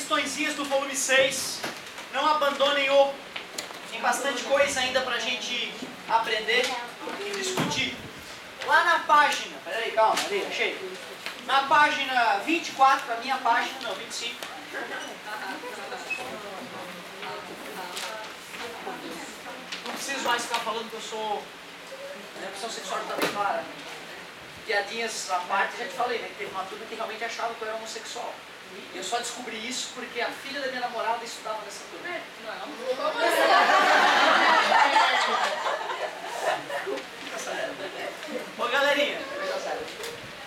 questõezinhas do volume 6. Não abandonem o... Tem bastante coisa ainda pra gente aprender e discutir. Lá na página... Peraí, calma, ali, achei. Na página 24, a minha página, não, 25. Não preciso mais ficar falando que eu sou... A opção sexual está bem clara. Piadinhas à parte, já te falei, né? Que teve uma turma que realmente achava que eu era homossexual. E eu só descobri isso porque a filha da minha namorada estudava nessa turma. Ô galerinha,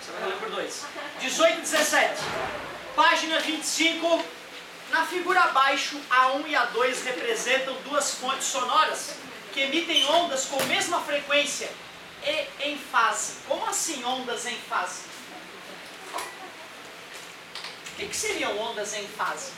você vai ler por 2. 18 e 17. Página 25. Na figura abaixo, a 1 e a 2 representam duas fontes sonoras que emitem ondas com mesma frequência e em fase. Como assim ondas em fase? O que seriam ondas em fase?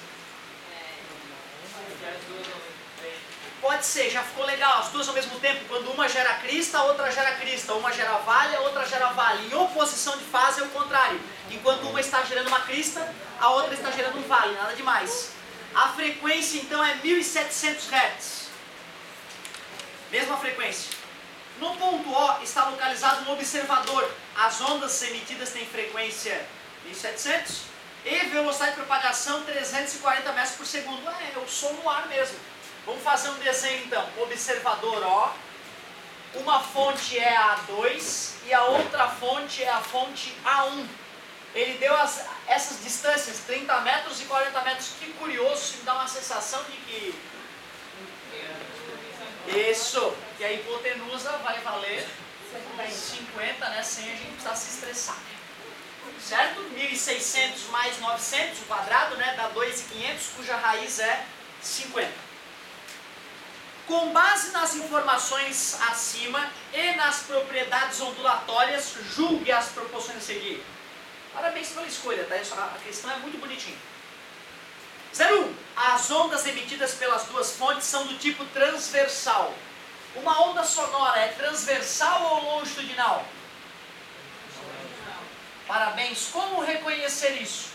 Pode ser, já ficou legal, as duas ao mesmo tempo, quando uma gera crista, a outra gera crista, uma gera vale, a outra gera vale. Em oposição de fase é o contrário. Enquanto uma está gerando uma crista, a outra está gerando um vale, nada demais. A frequência então é 1700 Hz. Mesma frequência. No ponto O está localizado um observador. As ondas emitidas têm frequência 1700 e velocidade de propagação 340 metros por segundo. É o som no ar mesmo. Vamos fazer um desenho então. Observador O. Uma fonte é a A2 e a outra fonte é a fonte A1. Ele deu essas distâncias, 30 metros e 40 metros. Que curioso, isso me dá uma sensação de que... Isso, que a hipotenusa vai valer 50, né, sem a gente precisar se estressar. Certo? 1.600 mais 900, o quadrado, né, dá 2.500, cuja raiz é 50. Com base nas informações acima e nas propriedades ondulatórias, julgue as proporções a seguir. Parabéns pela escolha, tá? A questão é muito bonitinha. 01. As ondas emitidas pelas duas fontes são do tipo transversal. Uma onda sonora é transversal ou longitudinal? Parabéns. Como reconhecer isso?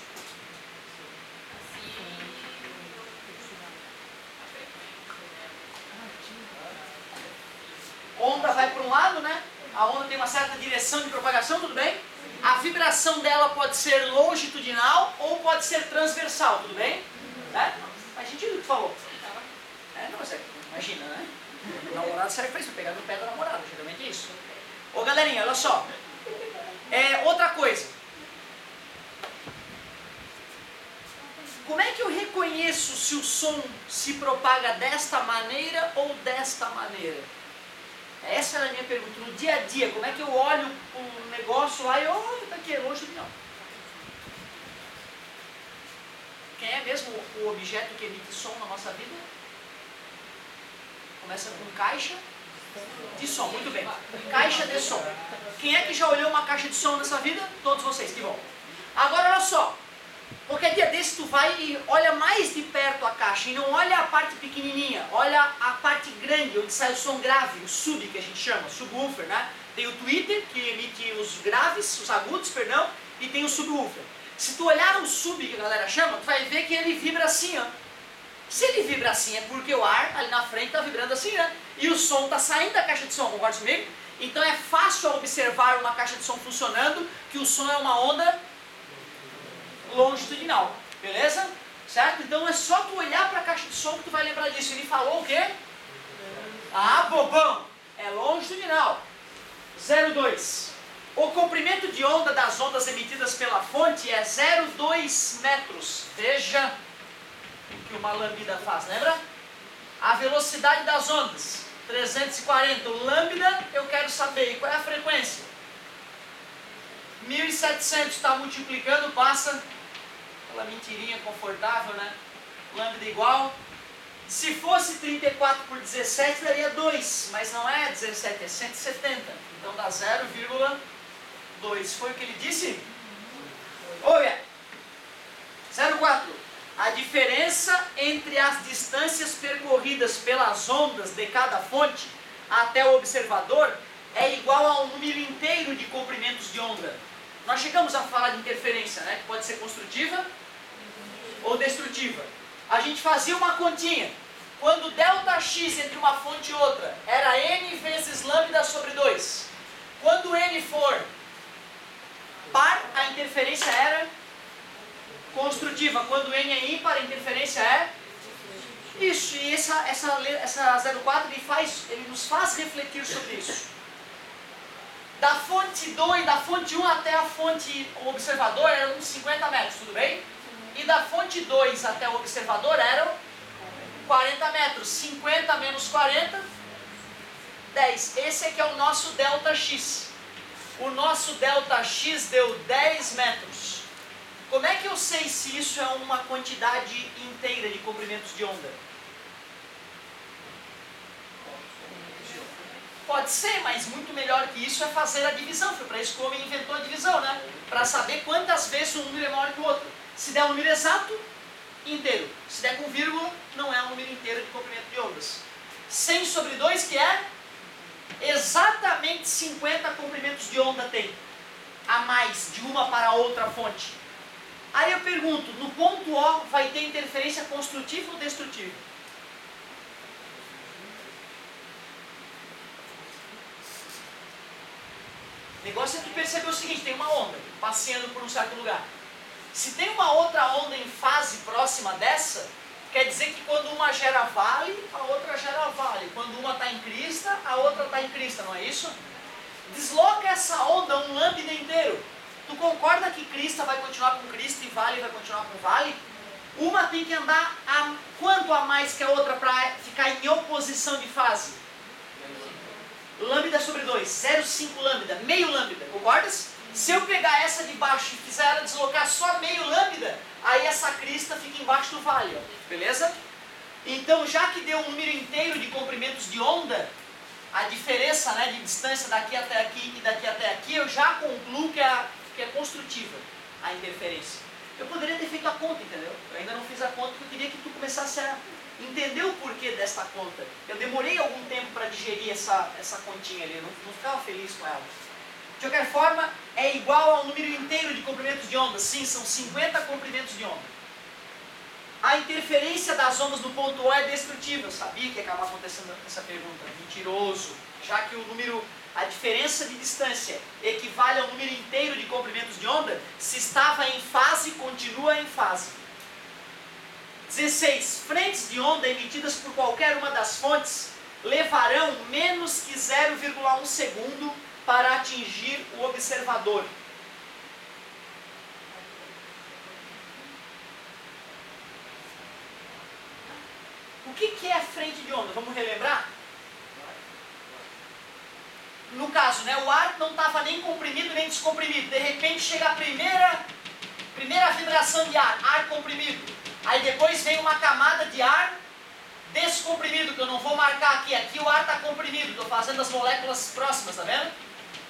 Onda vai para um lado, né? A onda tem uma certa direção de propagação, tudo bem? A vibração dela pode ser longitudinal ou pode ser transversal, tudo bem? Faz sentido o que falou. Não, mas imagina, né? O namorado serve para isso, para pegar no pé da namorada, geralmente é isso. Ô galerinha, olha só. Outra coisa. Como é que eu reconheço se o som se propaga desta maneira ou desta maneira? Essa era a minha pergunta. No dia a dia, como é que eu olho o negócio lá e olho, tá aqui, é longitudinal. Quem é mesmo o objeto que emite som na nossa vida? Começa com caixa de som, muito bem. Caixa de som. Quem é que já olhou uma caixa de som nessa vida? Todos vocês, que bom. Agora olha só. Qualquer dia desse tu vai e olha mais de perto a caixa e não olha a parte pequenininha, olha a parte grande, onde sai o som grave, o sub que a gente chama, subwoofer, né? Tem o tweeter, que emite os graves, os agudos, perdão, e tem o subwoofer. Se tu olhar o sub que a galera chama, tu vai ver que ele vibra assim, ó. Se ele vibra assim é porque o ar ali na frente está vibrando assim, né? E o som está saindo da caixa de som, concorda comigo? Então é fácil observar uma caixa de som funcionando, que o som é uma onda longitudinal, beleza? Certo? Então é só tu olhar para a caixa de som que tu vai lembrar disso. Ele falou o quê? Ah, bobão! É longitudinal. 02. O comprimento de onda das ondas emitidas pela fonte é 0,2 metros. Veja o que uma lambda faz, lembra? A velocidade das ondas, 340. O lambda, eu quero saber. E qual é a frequência? 1.700 está multiplicando, passa aquela mentirinha confortável, né? Lambda igual. Se fosse 34 por 17, daria 2. Mas não é 17, é 170. Então dá 0,2. Foi o que ele disse? Olha. 04. A diferença entre as distâncias percorridas pelas ondas de cada fonte até o observador é igual ao número inteiro de comprimentos de onda. Nós chegamos a falar de interferência, né? Que pode ser construtiva ou destrutiva? A gente fazia uma continha. Quando ΔX entre uma fonte e outra era N vezes lambda sobre 2. Quando N for par, a interferência era construtiva. Quando N é ímpar, a interferência é... Isso, e essa 04 ele nos faz refletir sobre isso. Da fonte 2, da fonte 1 até a fonte observador eram uns 50 metros, tudo bem? E da fonte 2 até o observador eram 40 metros. 50 menos 40, 10. Esse aqui é o nosso ΔX. O nosso ΔX deu 10 metros. Como é que eu sei se isso é uma quantidade inteira de comprimentos de onda? Pode ser, mas muito melhor que isso é fazer a divisão. Foi para isso que o homem inventou a divisão, né? Para saber quantas vezes um número é maior que o outro. Se der um número exato, inteiro. Se der com vírgula, não é um número inteiro de comprimento de ondas. 100 sobre 2, que é exatamente 50 comprimentos de onda tem. A mais de uma para outra fonte. Aí eu pergunto, no ponto O vai ter interferência construtiva ou destrutiva? O negócio é tu perceber o seguinte, tem uma onda passeando por um certo lugar. Se tem uma outra onda em fase próxima dessa, quer dizer que quando uma gera vale, a outra gera vale. Quando uma está em crista, a outra está em crista, não é isso? Desloca essa onda um lambda inteiro. Tu concorda que crista vai continuar com crista e vale vai continuar com vale? Uma tem que andar quanto a mais que a outra para ficar em oposição de fase? Lambda sobre 2, 0,5 lambda, meio lambda, concordas? Se eu pegar essa de baixo e fizer ela deslocar só meio lambda, aí essa crista fica embaixo do vale, ó, beleza? Então, já que deu um número inteiro de comprimentos de onda, a diferença, né, de distância daqui até aqui e daqui até aqui, eu já concluo que é construtiva a interferência. Eu poderia ter feito a conta, entendeu? Eu ainda não fiz a conta porque eu queria que tu começasse a entender o porquê dessa conta. Eu demorei algum tempo para digerir essa continha ali, eu não ficava feliz com ela. De qualquer forma, é igual ao número inteiro de comprimentos de onda. Sim, são 50 comprimentos de onda. A interferência das ondas no ponto O é destrutiva. Eu sabia que ia acabar acontecendo essa pergunta. Mentiroso. Já que a diferença de distância equivale ao número inteiro de comprimentos de onda, se estava em fase, continua em fase. 16. Frentes de onda emitidas por qualquer uma das fontes levarão menos que 0,1 segundo para atingir o observador. O que é frente de onda? Vamos relembrar? No caso, né, o ar não estava nem comprimido nem descomprimido. De repente chega a primeira vibração de ar comprimido. Aí depois vem uma camada de ar descomprimido, que eu não vou marcar aqui. Aqui o ar está comprimido, estou fazendo as moléculas próximas, tá vendo?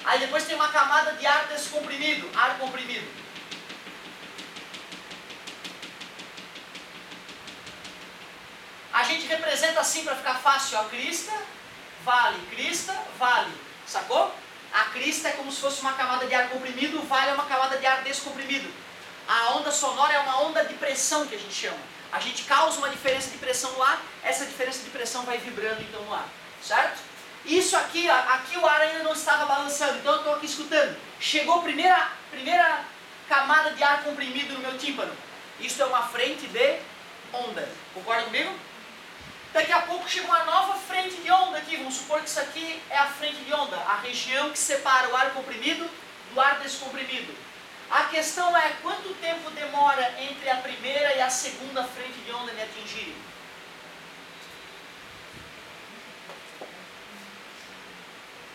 Aí depois tem uma camada de ar descomprimido, ar comprimido. A gente representa assim para ficar fácil, a crista, vale, sacou? A crista é como se fosse uma camada de ar comprimido, o vale é uma camada de ar descomprimido. A onda sonora é uma onda de pressão que a gente chama. A gente causa uma diferença de pressão no ar, essa diferença de pressão vai vibrando então no ar, certo? Isso aqui, aqui o ar ainda não estava balançando, então eu estou aqui escutando. Chegou a primeira camada de ar comprimido no meu tímpano. Isso é uma frente de onda. Concorda comigo? Daqui a pouco chega uma nova frente de onda aqui. Vamos supor que isso aqui é a frente de onda, a região que separa o ar comprimido do ar descomprimido. A questão é quanto tempo demora entre a primeira e a segunda frente de onda me atingirem?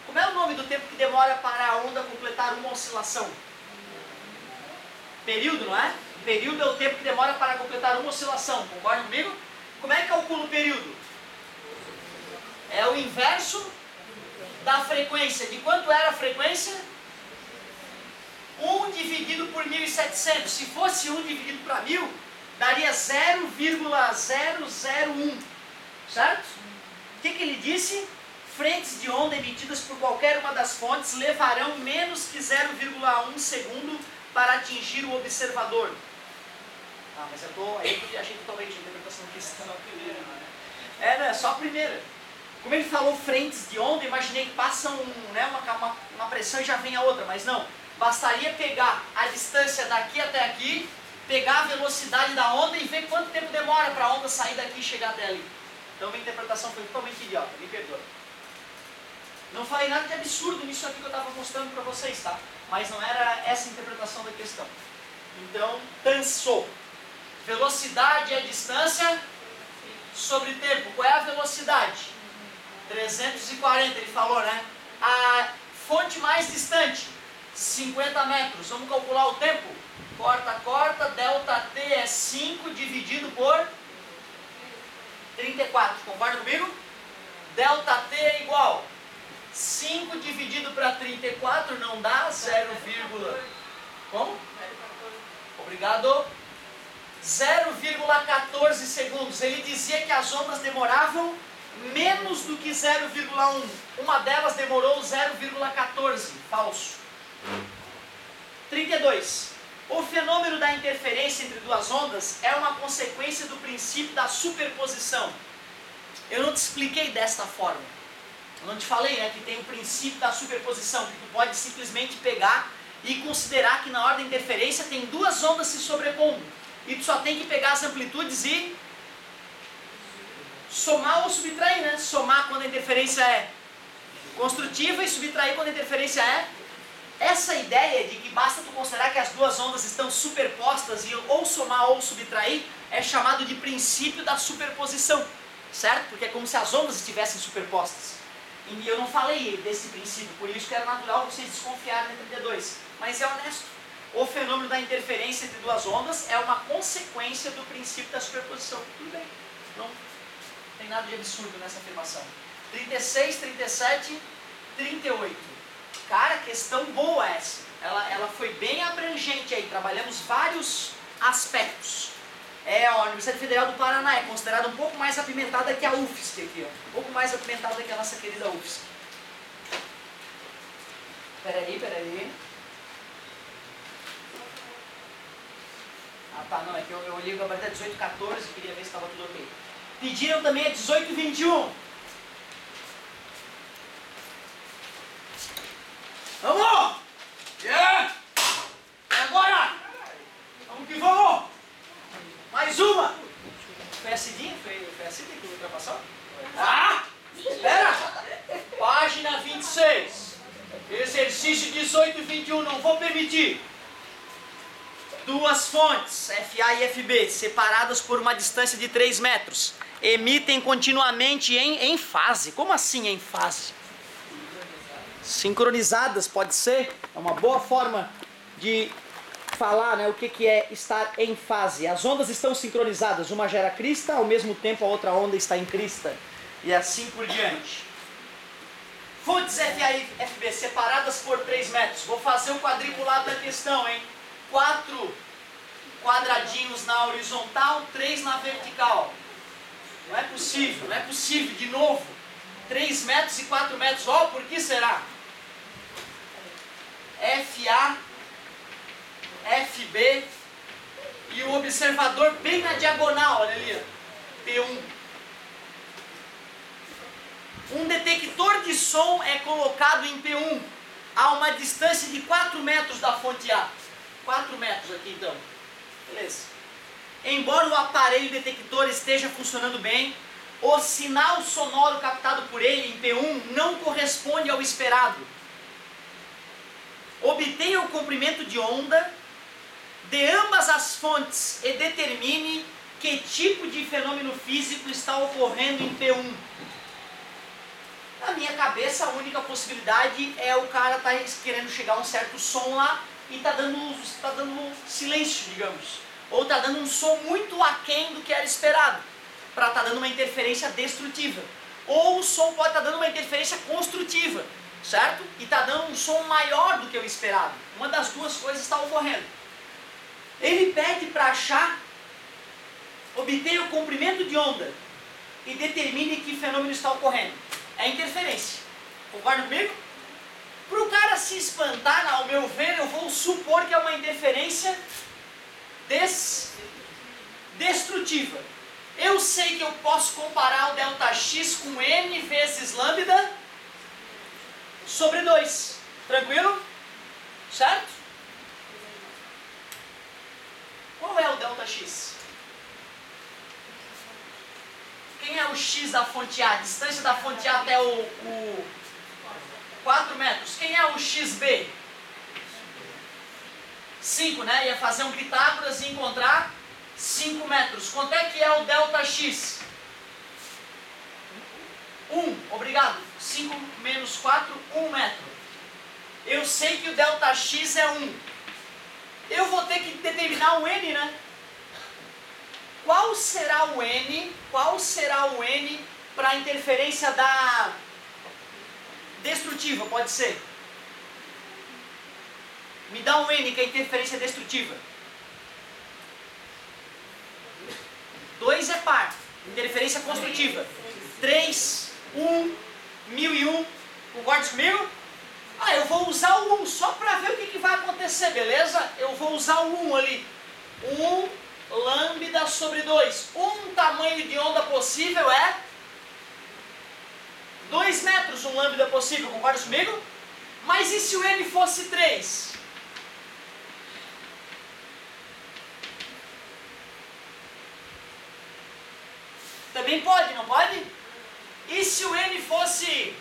Como é o nome do tempo que demora para a onda completar uma oscilação? Período, não é? Período é o tempo que demora para completar uma oscilação. Concorda comigo? Como é que calcula o período? É o inverso da frequência. De quanto era a frequência? 1 dividido por 1.700. Se fosse 1 dividido por 1.000, daria 0,001. Certo? O que ele disse? Frentes de onda emitidas por qualquer uma das fontes levarão menos que 0,1 segundo para atingir o observador. Ah, mas aí eu achei totalmente a interpretação da questão. Né, só a primeira. Como ele falou frentes de onda, imaginei que passa uma pressão e já vem a outra, mas não. Bastaria pegar a distância daqui até aqui, pegar a velocidade da onda e ver quanto tempo demora para a onda sair daqui e chegar até ali. Então minha interpretação foi totalmente idiota, me perdoa. Não falei nada de absurdo nisso aqui que eu estava mostrando para vocês, tá? Mas não era essa a interpretação da questão. Então, tanso. Velocidade é distância sobre tempo. Qual é a velocidade? 340, ele falou, né? A fonte mais distante, 50 metros. Vamos calcular o tempo? Corta, ΔT é 5 dividido por 34. Concorda comigo? ΔT é igual 5 dividido para 34 não dá 0, como? Obrigado. 0,14 segundos. Ele dizia que as ondas demoravam menos do que 0,1. Uma delas demorou 0,14. Falso. 32. O fenômeno da interferência entre duas ondas é uma consequência do princípio da superposição. Eu não te expliquei desta forma. Eu não te falei, né, que tem o princípio da superposição, que tu pode simplesmente pegar e considerar que na hora da interferência tem duas ondas se sobrepondo. E tu só tem que pegar as amplitudes e somar ou subtrair, né? Somar quando a interferência é construtiva e subtrair quando a interferência é... Essa ideia de que basta tu considerar que as duas ondas estão superpostas e ou somar ou subtrair é chamado de princípio da superposição, certo? Porque é como se as ondas estivessem superpostas. E eu não falei desse princípio, por isso que era natural vocês desconfiarem da 32. Mas é honesto. O fenômeno da interferência entre duas ondas é uma consequência do princípio da superposição. Tudo bem. Não tem nada de absurdo nessa afirmação. 36, 37, 38. Cara, questão boa essa. Ela foi bem abrangente aí. Trabalhamos vários aspectos. A Universidade Federal do Paraná é considerada um pouco mais apimentada que a UFSC aqui, ó. Um pouco mais apimentada que a nossa querida UFSC. Peraí. Ah tá, não, é que eu olhei o gabarito a 1814 e queria ver se estava tudo ok. Pediram também a 1821. Vamos! Yeah! Agora! Vamos que vamos! Mais uma! Foi a Cidinha? Foi a Cidinha que ultrapassou? Ah! Espera! Página 26. Exercício 18 e 21. Não vou permitir. Duas fontes, FA e FB, separadas por uma distância de 3 metros, emitem continuamente em fase. Como assim em fase? Sincronizadas, pode ser? É uma boa forma de falar, né, o que é estar em fase. As ondas estão sincronizadas, uma gera crista, ao mesmo tempo a outra onda está em crista. E assim por diante. Fontes FA e FB separadas por 3 metros. Vou fazer o quadriculado da questão, hein? 4 quadradinhos na horizontal, 3 na vertical. Não é possível, de novo. 3 metros e 4 metros, por que será? FA, FB e o observador bem na diagonal, olha ali, P1. Um detector de som é colocado em P1 a uma distância de 4 metros da fonte A. 4 metros aqui então. Beleza. Embora o aparelho detector esteja funcionando bem, o sinal sonoro captado por ele em P1 não corresponde ao esperado. Obtenha o comprimento de onda de ambas as fontes e determine que tipo de fenômeno físico está ocorrendo em P1. Na minha cabeça, a única possibilidade é o cara estar querendo chegar a um certo som lá e está dando silêncio, digamos. Ou está dando um som muito aquém do que era esperado, para estar dando uma interferência destrutiva. Ou o som pode estar dando uma interferência construtiva, certo? E está dando um som maior do que o esperado. Uma das duas coisas está ocorrendo. Ele pede para achar, obtenha o comprimento de onda e determine que fenômeno está ocorrendo. É interferência. Concorda comigo? Para o cara se espantar, ao meu ver, eu vou supor que é uma interferência destrutiva. Eu sei que eu posso comparar o ΔX com N vezes lambda sobre 2. Tranquilo? Certo? Qual é o ΔX? Quem é o X da fonte A? Distância da fonte A até o 4 metros. Quem é o XB? 5, né? Ia fazer um Pitágoras e encontrar 5 metros. Quanto é que é o ΔX? 1, obrigado. 5 menos 4, 1 metro. Eu sei que o ΔX é 1. Eu vou ter que determinar o N, né? Qual será o N? Qual será o N para a interferência da destrutiva? Pode ser. Me dá um N que é interferência destrutiva. 2 é par. Interferência construtiva. 3, 1, 1001. Concorda comigo? Ah, eu vou usar o 1 só para ver o que vai acontecer, beleza? Eu vou usar o 1 ali. 1 lambda sobre 2. Um tamanho de onda possível é 2 metros, um lambda possível, concorda comigo? Mas e se o N fosse 3? Também pode, não pode? E se o N fosse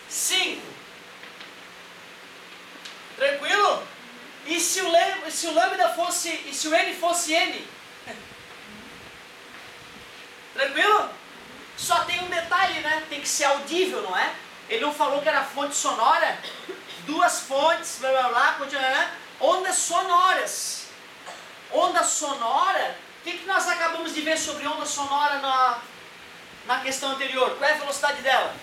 5? Tranquilo? E se o lambda fosse, e se o N fosse N? Tranquilo? Só tem um detalhe, né? Tem que ser audível, não é? Ele não falou que era fonte sonora? 2 fontes, blá blá blá, continua, né? Ondas sonoras. Onda sonora, o que nós acabamos de ver sobre onda sonora na questão anterior? Qual é a velocidade dela?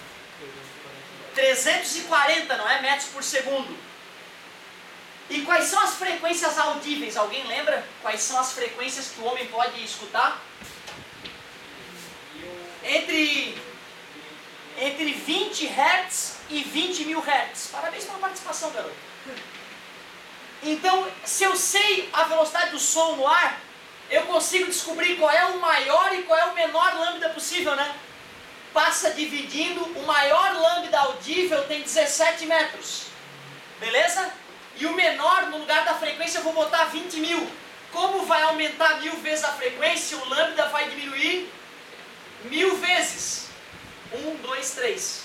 340, não é? Metros por segundo. E quais são as frequências audíveis? Alguém lembra? Quais são as frequências que o homem pode escutar? Entre 20 Hz e 20 mil Hz. Parabéns pela participação, garoto. Então, se eu sei a velocidade do som no ar, eu consigo descobrir qual é o maior e qual é o menor lambda possível, né? Passa dividindo, o maior lambda audível tem 17 metros. Beleza? E o menor, no lugar da frequência, eu vou botar 20 mil. Como vai aumentar 1000 vezes a frequência, o lambda vai diminuir 1000 vezes. 1, 2, 3.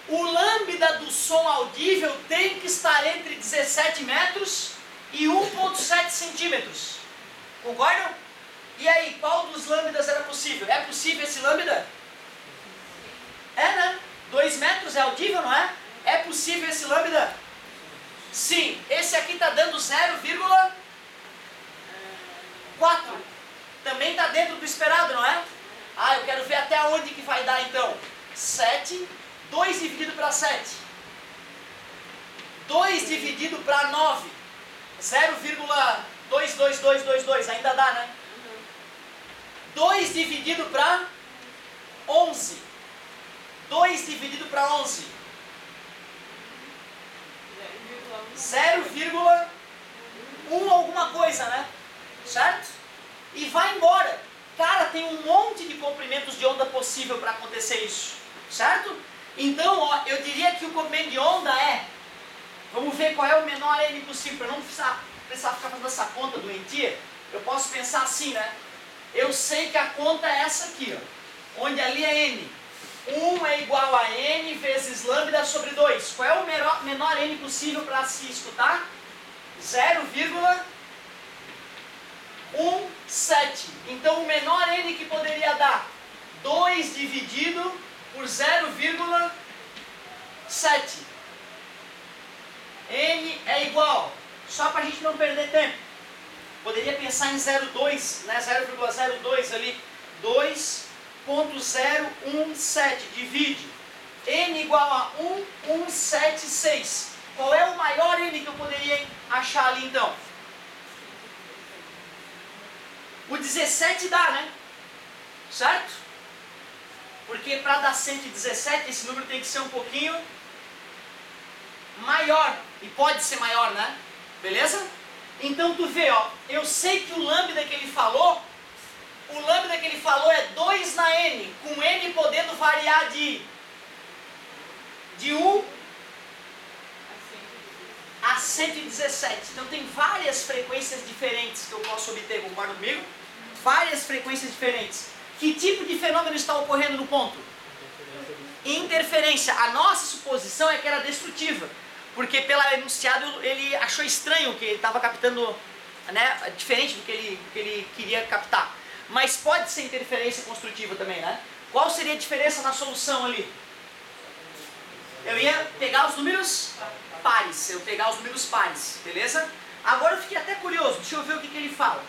O lambda do som audível tem que estar entre 17 metros e 1,7 centímetros. Concordam? E aí, qual dos lambdas era possível? É possível esse lambda? É, né? 2 metros é audível, não é? É possível esse lambda? Sim. Esse aqui está dando 0,4. Também está dentro do esperado, não é? Ah, eu quero ver até onde que vai dar então. 7. 2 dividido para 7. 2 dividido para 9. 0,22222. Ainda dá, né? 2 dividido para 11. 2 dividido para 11. 0,1 alguma coisa, né? Certo? E vai embora. Cara, tem um monte de comprimentos de onda possível para acontecer isso. Certo? Então, ó, eu diria que o comprimento de onda é... Vamos ver qual é o menor N possível. Para não precisar ficar fazendo essa conta doentia, eu posso pensar assim, né? Eu sei que a conta é essa aqui, ó. Onde ali é N. 1 é igual a N vezes lambda sobre 2. Qual é o menor N possível para se escutar? 0,17. Então o menor N que poderia dar 2 dividido por 0,7. N é igual, só para a gente não perder tempo, poderia pensar em 0,2, né? 0,02 ali, 2,017, divide. N igual a 1,176. Qual é o maior N que eu poderia achar ali então? O 17 dá, né? Certo? Porque para dar 117, esse número tem que ser um pouquinho maior. E pode ser maior, né? Beleza? Então tu vê, ó, eu sei que o lambda que ele falou é 2 na n, com n podendo variar de 1 a 117. Então tem várias frequências diferentes que eu posso obter, concorda comigo? Várias frequências diferentes. Que tipo de fenômeno está ocorrendo no ponto? Interferência. A nossa suposição é que era destrutiva, porque pelo enunciado ele achou estranho que ele estava captando, né, diferente do que ele queria captar. Mas pode ser interferência construtiva também, né? Qual seria a diferença na solução ali? Eu ia pegar os números pares, beleza? Agora eu fiquei até curioso, deixa eu ver o que ele fala.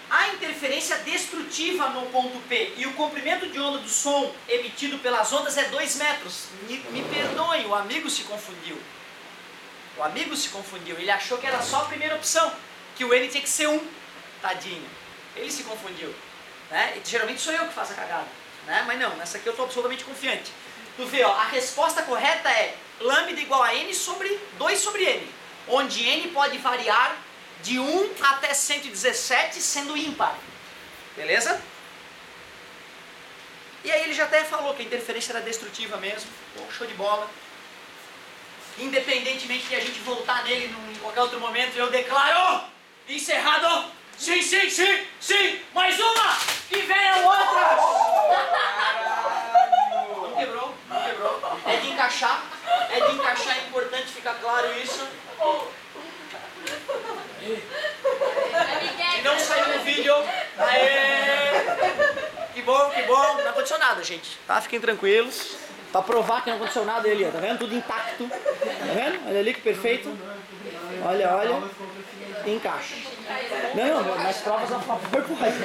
A interferência destrutiva no ponto P e o comprimento de onda do som emitido pelas ondas é 2 metros. Me perdoem, o amigo se confundiu. Ele achou que era só a primeira opção, que o N tinha que ser 1. Tadinho. Ele se confundiu. Né? E, geralmente sou eu que faço a cagada. Né? Mas não, nessa aqui eu estou absolutamente confiante. Tu vê, ó, a resposta correta é lambda igual a N sobre 2 sobre N. Onde N pode variar de 1 até 117, sendo ímpar. Beleza? E aí ele já até falou que a interferência era destrutiva mesmo. Pô, show de bola. Independentemente de a gente voltar nele em qualquer outro momento, eu declaro encerrado. Sim, sim, sim, sim. Mais uma! E venham outras! Não quebrou, não quebrou. É de encaixar, é importante ficar claro isso. E não saiu no vídeo. Aê! Que bom, não aconteceu nada, gente. Tá? Fiquem tranquilos. Pra provar que não aconteceu nada ali, ó. Tá vendo? Tudo intacto. Tá vendo? Olha ali que perfeito. Olha, olha. Encaixa. Não, mas provas a favor pode.